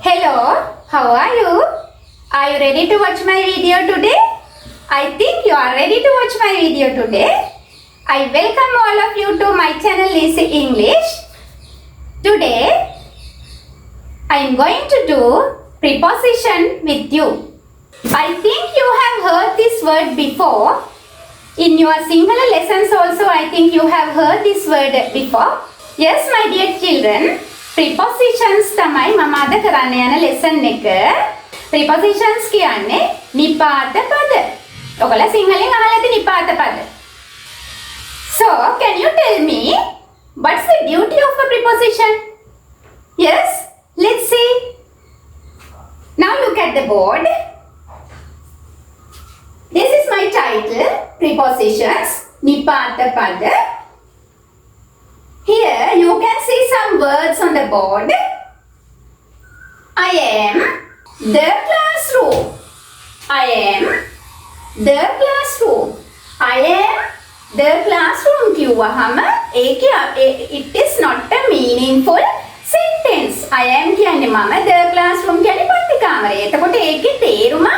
Hello, how are you? Are you ready to watch my video today? I think you are ready to watch my video today. I welcome all of you to my channel Easy English. Today, I am going to do preposition with you. I think you have heard this word before. In your Sinhala lessons also, I think you have heard this word before. Yes, my dear children, prepositions තමයි මම අද කරන්න යන lesson එක. Prepositions කියන්නේ නිපාත පද. ඔයගොල්ලෝ සිංහලෙන් අහලා ඇති නිපාත පද. So, can you tell me what's the duty of a preposition? Yes, let's see. Now look at the board. This is my title, prepositions, nipata pada. Here you can see some words on the board. I am the classroom. I am the classroom. I am the classroom කියවහම it is not a meaningful sentence. I am කියන්නේ මම, the classroom කියන්නේ පන්ති කාමරය. එතකොට ඒකේ තේරුම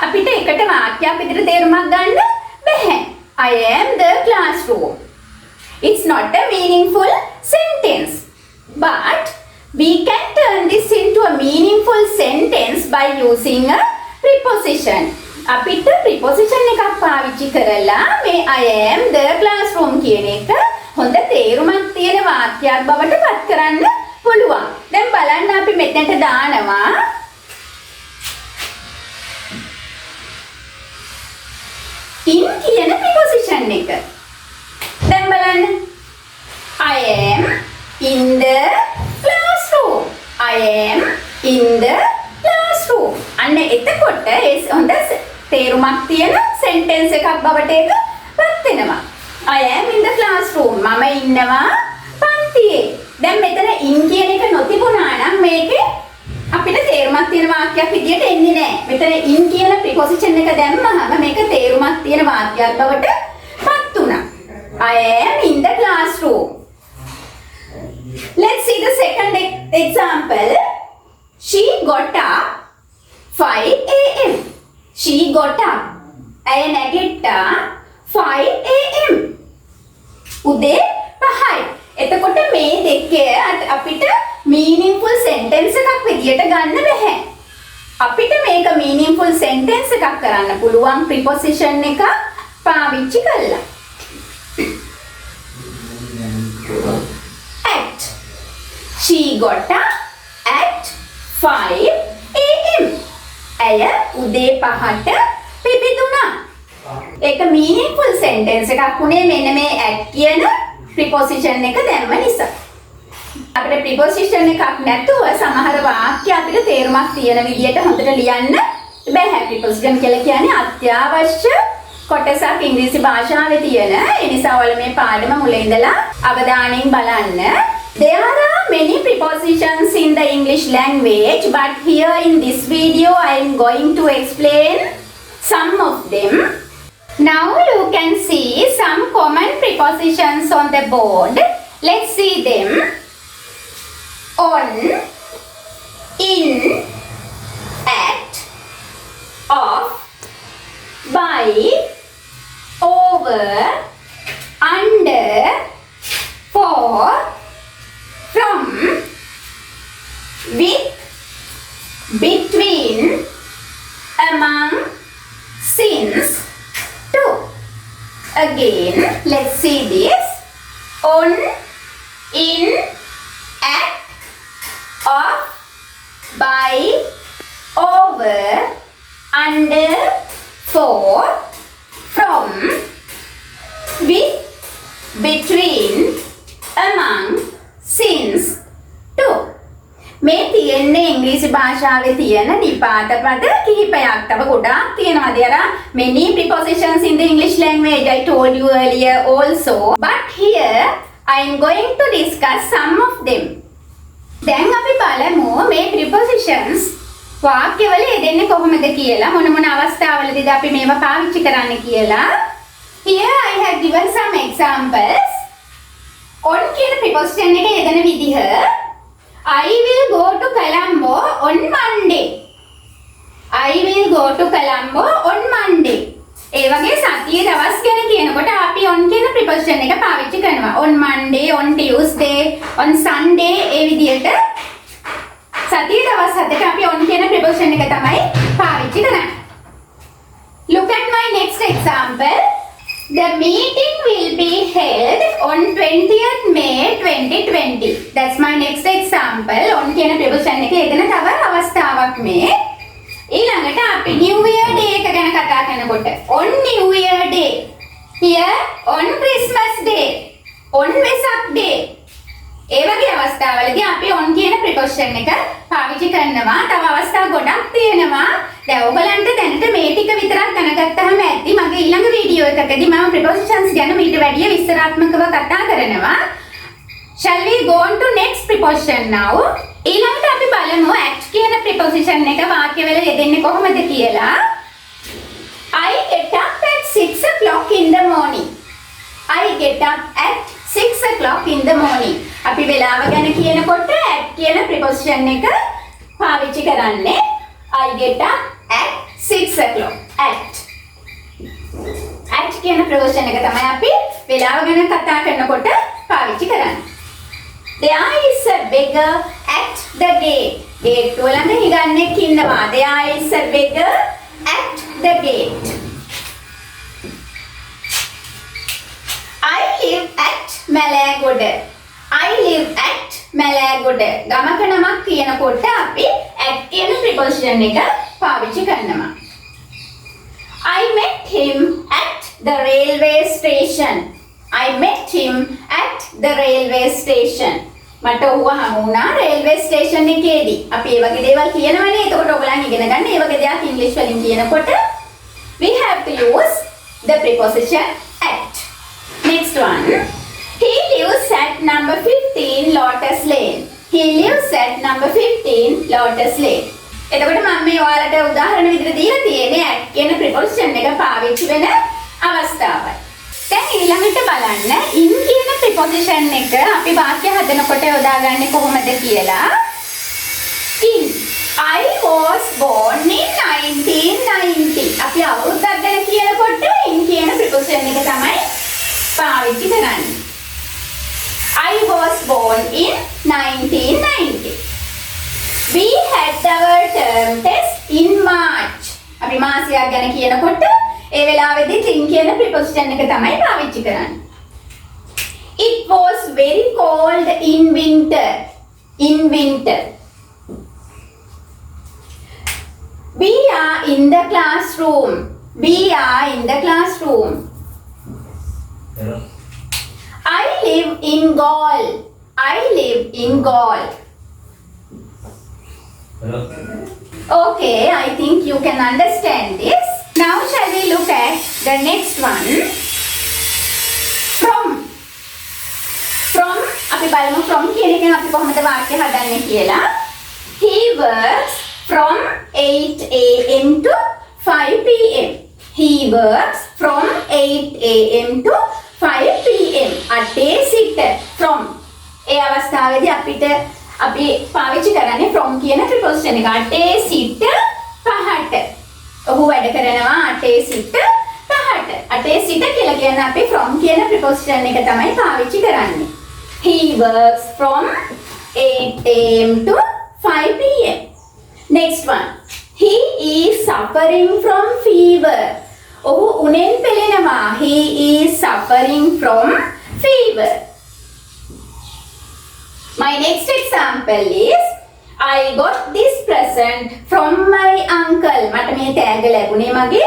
අපිට එකට වාක්‍යයක් විදිහට තේරුමක් ගන්න බැහැ. I am the classroom. It's not a meaningful sentence. But we can turn this into a meaningful sentence by using a preposition. අපිට preposition එකක් පාවිච්චි කරලා මේ I am the classroom කියන එක හොඳ තේරුමක් තියෙන වාක්‍යයක් බවට පත් කරන්න පුළුවන්. දැන් බලන්න අපි මෙතනට දානවා in කියන preposition එක. දැන් බලන්න. I am in the classroom. I am in the classroom. අන්න එතකොට ඒ හොඳ තේරුමක් තියෙන sentence එකක් බවට ඒක පත් වෙනවා. I am in the classroom. මම ඉන්නවා පන්තියේ. දැන් මෙතන in කියන එක නොතිබුණා නම් මේකේ අපිට තේරුමක් තියෙන වාක්‍යයක් විදියට එන්නේ නැහැ. මෙතන in කියන preposition එක දැම්මහම මේක තේරුමක් තියෙන වාක්‍යයක් බවට පත් වුණා. I am in the classroom. Let's see the second example. She got up 5 a.m. She got up. ඇය නැගිට්ටා 5 a.m. උදේ 5යි. එතකොට මේ දෙකේ අපිට meaningful sentence එකක් විදියට ගන්න බැහැ. අපිට මේක meaningful sentence එකක් කරන්න පුළුවන් preposition එක පාවිච්චි කරලා. At. She got up at 5 a.m. ඇය උදේ 5ට පිබිදුණා. ඒක meaningful sentence එකක් උනේ මෙන්න මේ at කියන preposition එක දැම්ම නිසා. අපිට preposition එකක් නැතුව සමහර වාක්‍ය අපිට තේරුමක් තියෙන විදියට හොඳට ලියන්න බැහැ. preposition කියලා කියන්නේ අත්‍යවශ්‍ය කොටසක් ඉංග්‍රීසි භාෂාවේ තියෙන. ඒ නිසා ඔයාලා මේ පාඩම මුල ඉඳලා අවධානයෙන් බලන්න. There are many prepositions in the English language, but here in this video I am going to explain some of them. Now you can see some common prepositions on the board. Let's see them. On, in, at, of, by, over, under, for, from, with, between, among, since, to. Again, let's see this. On, in, at, of, by, over, under, for, from, with, between, among, since, to. මේ තියෙන්නේ ඉංග්‍රීසි භාෂාවේ තියෙන නිපාත පද කිහිපයක්. තව ගොඩාක් තියෙනවා. There are many prepositions in the English language. I told you earlier also. But here I am going to discuss some of them. දැන් අපි බලමු මේ prepositions වාක්‍යවල යෙදෙන්නේ කොහොමද කියලා, මොන මොන අවස්ථාවලදීද අපි මේවා පාවිච්චි කරන්න කියලා. Here I have given some examples. On කියන preposition එක යෙදෙන විදිහ I will go to Colombo on Monday. I will go to Colombo on Monday. ඒ වගේ සතියේ දවස් ගැන කියනකොට අපි on කියන preposition එක පාවිච්චි කරනවා. On Monday, on Tuesday, on Sunday ඒ විදිහට සතියේ දවස් හතට අපි on කියන preposition එක තමයි පාවිච්චි කරන්නේ. Look at my next example. The meeting will be held on 20th May 2020. That's my next example. On කියන preposition එක යෙදෙන තව අවස්ථාවක් මේ. ඊළඟට අපි New Year Day එක ගැන කතා කරනකොට on New Year Day, here on Christmas Day, on Vesak Day. ඒ වගේ අවස්ථාවලදී අපි on කියන preposition එක පාවිච්චි කරනවා. තව අවස්ථා ගොඩක් තියෙනවා. දැන් ඔයගලන්ට දැනට මේ ටික විතරක් දැනගත්තාම ඇති. මගේ ඊළඟ වීඩියෝ එකකදී මම prepositions ගැන මීට වැඩිය විස්තරාත්මකව කතා කරනවා. Shall we go on to next preposition now? ඊළඟට අපි බලමු at කියන preposition එක වාක්‍යවල යෙදෙන්නේ කොහොමද කියලා. I get up at 6 o'clock in the morning. I get up at 6 o'clock in the morning. අපි වෙලාව ගැන කියනකොට at කියන preposition එක පාවිච්චි කරන්නේ. I get up at 6 o'clock. At කියන preposition එක තමයි අපි වෙලාව ගැන කතා කරනකොට පාවිච්චි කරන්නේ. There is a beggar at the gate. Gate වලම හිඟන්නෙක් ඉන්නවා. There is a beggar at the gate. I live at Malagoda. I live at Malagoda. ගමක නමක් කියනකොට අපි at කියන preposition එක පාවිච්චි කරනවා. I met him at the railway station. I met him at the railway station. මට ඌව හමු වුණා railway station එකේදී. අපි ඒ වගේ දේවල් කියනවනේ. එතකොට ඔයගොල්ලන් ඉගෙන ගන්න. ඒ වගේ දේවල් ඉංග්‍රීසි වලින් කියනකොට we have to use the preposition at. Next one. He lives at number 15 Lotus Lane. He lives at number 15 Lotus Lane. එතකොට මම මේ ඔයාලට උදාහරණ විදිහට දීලා තියෙන්නේ at කියන preposition එක පාවිච්චි වෙන අවස්ථාවයි. දැන් ඊළඟට බලන්න in කියන preposition එක අපි වාක්‍ය හදනකොට යොදාගන්නේ කොහොමද කියලා. In. I was born in 1990. අපි අවුරුද්දක් ගැන කියනකොට in කියන preposition එක තමයි පාවිච්චි කරන්නේ. I was born in 1990. We had our term test in March. අපි මාසයක් ගැන කියනකොට ඒ වෙලාවේදී in කියන preposition එක තමයි පාවිච්චි කරන්නේ. It was very cold in winter. In winter. We are in the classroom. We are in the classroom. Hello. I live in Gaul. I live in Gaul. Hello. Okay, I think you can understand this. Now shall we look at the next one? From. From, අපි බලමු from කියන එකෙන් අපි කොහොමද වාක්‍ය හදන්නේ කියලා. He works from 8 a.m. to 5 p.m. He works from 8 a.m. to 5 p.m. අටේ සිට from. ඒ අවස්ථාවේදී අපිට අපි පාවිච්චි කරන්නේ from කියන preposition එක. අටේ සිට පහට. ඔහු වැඩ කරනවා අටේ සිට පහට. අටේ සිට කියලා කියන්නේ අපි from කියන preposition එක තමයි පාවිච්චි කරන්නේ. He works from 8 a.m. to 5 p.m. Next one. He is suffering from fever. ඔහු උණෙන් පෙළෙනවා. He is suffering from fever. My next example is I got this present from my uncle. මට මේ තෑග්ග ලැබුණේ මගේ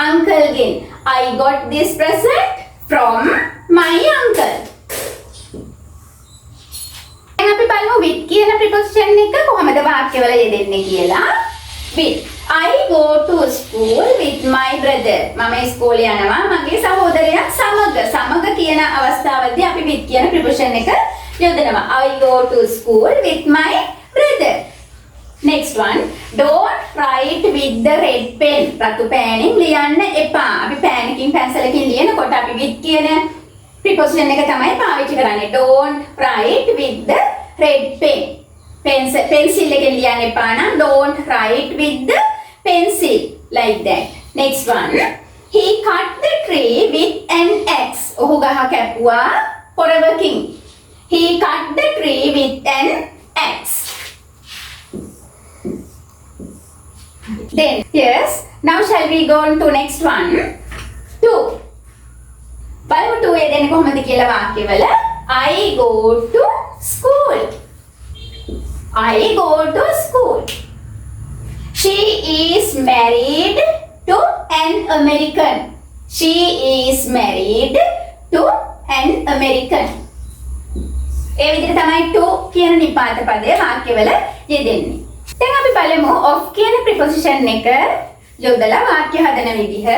uncle ගෙන්. I got this present from my uncle. දැන් අපි බලමු with කියන preposition එක කොහොමද වාක්‍යවල යෙදෙන්නේ කියලා. With. I go to school with my brother. මම ඉස්කෝලේ යනවා මගේ සහෝදරයා සමග. සමග කියන අවස්ථාවේදී අපි with කියන preposition එක යොදනවා. I go to school with my brother. Next one. Don't write with the red pen. රතු පෑනෙන් ලියන්න එපා. අපි පෑනකින් පැන්සලකින් ලියනකොට අපි with කියන preposition එක තමයි පාවිච්චි කරන්නේ. Don't write with the red pen. pencil එකෙන් ලියන්න එපා නම් don't write with the pencil like that. Next one. He cut the tree with an axe. ඔහු ගහ කැපුවා පොරවකින්. He cut the tree with an axe. Then yes, now shall we go on to next one. 2. බලමු 2 යෙදෙන්නේ කොහොමද කියලා වාක්‍යවල. I go to school. I go to school. She is married to an American. She is married to an American. ඒ විදිහට තමයි to කියන නිපාත පදය වාක්‍යවල යෙදෙන්නේ. දැන් අපි බලමු of කියන preposition එක යොදලා වාක්‍ය හදන විදිහ.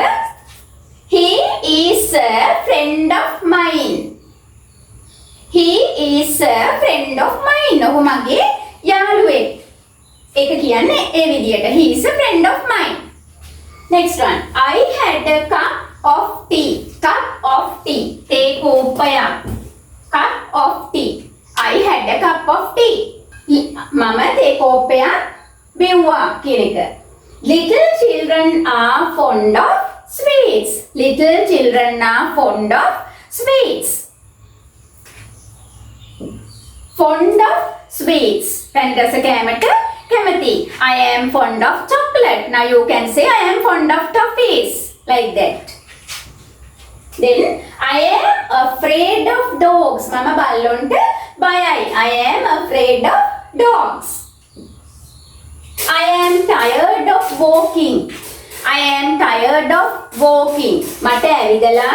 He is a friend of mine. He is a friend of mine. ඔහු මගේ යාළුවෙක්. ඒක කියන්නේ ඒ විදිහට. He is a friend of mine. Next one. I had a cup of tea. Cup of tea. තේ කෝප්පයක්. Cup of tea. I had a cup of tea. මම තේ කෝප්පයක් බිව්වා කියන එක. Little children are fond of sweets. Little children are fond of sweets. Fond of sweets. පැණි රස කෑමට කැමති. I am fond of chocolate. Now you can say I am fond of toffees. Like that. Then I am afraid of dogs. මම බල්ලොන්ට බයයි. I am afraid of dogs. I am tired of walking. I am tired of walking. මට ඇවිදලා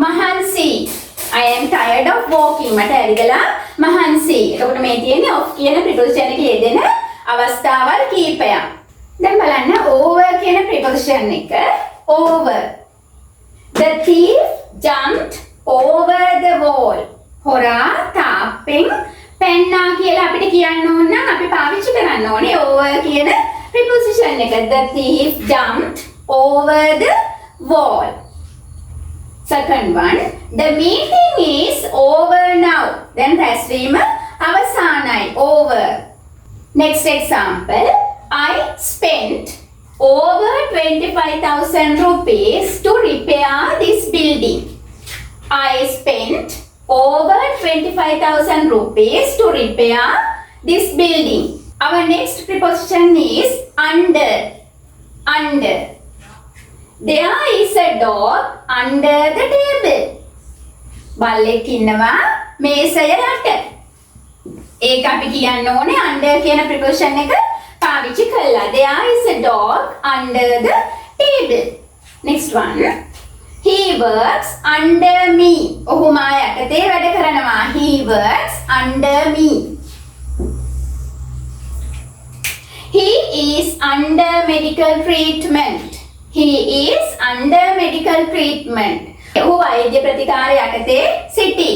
මහන්සි. I am tired of walking. මට ඇවිදලා මහන්සි. එතකොට මේ තියෙන්නේ of කියන preposition එකේ යෙදෙන අවස්ථාවල් කීපයක්. දැන් බලන්න over කියන preposition එක. Over. The thief jumped over the wall. හොරා තාප්පෙන් පැන්නා කියලා අපිට කියන්න ඕන නම් අපි පාවිච්චි කරන්න ඕනේ over කියන preposition එක. The thief jumped over the wall. Second one. The meeting is over now. Then රැස්වීම අවසానයි. Over. Next example. I spent over 25,000 rupees to repair this building. I spent over 25,000 rupees to repair this building. Our next preposition is under. Under. There is a dog under the table. බල්ලෙක් ඉන්නවා මේසය යට. ඒක අපි කියන්න ඕනේ under කියන preposition එක පාවිච්චි කළා. There is a dog under the table. Next one. He works under me. ඔහු මා යටතේ වැඩ කරනවා. He works under me. He is under medical treatment. He is under medical treatment. ඔහු වෛද්‍ය ප්‍රතිකාර යටතේ සිටී.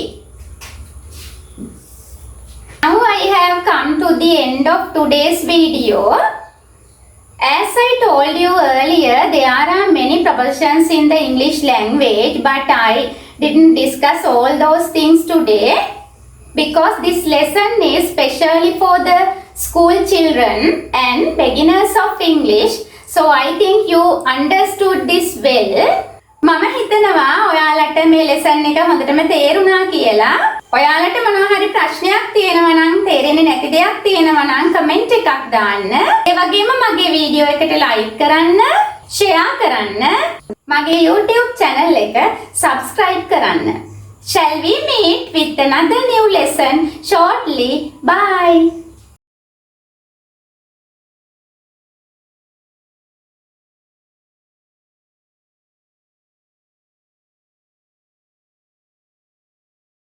Now I have come to the end of today's video. As I told you earlier, there are many prepositions in the English language, but I didn't discuss all those things today because this lesson is specially for the school children and beginners of English. So I think you understood this well. මම හිතනවා ඔයාලට මේ lesson එක හොඳටම තේරුණා කියලා. ඔයාලට මොනවා හරි ප්‍රශ්නයක් තියෙනවා නම් තේරෙන්නේ නැති දෙයක් තියෙනවා නම් කමෙන්ට් එකක් දාන්න. ඒ වගේම මගේ වීඩියෝ එකට ලයික් කරන්න, ෂෙයා කරන්න, මගේ YouTube channel එක subscribe කරන්න. Shall we meet with another new lesson shortly? Bye.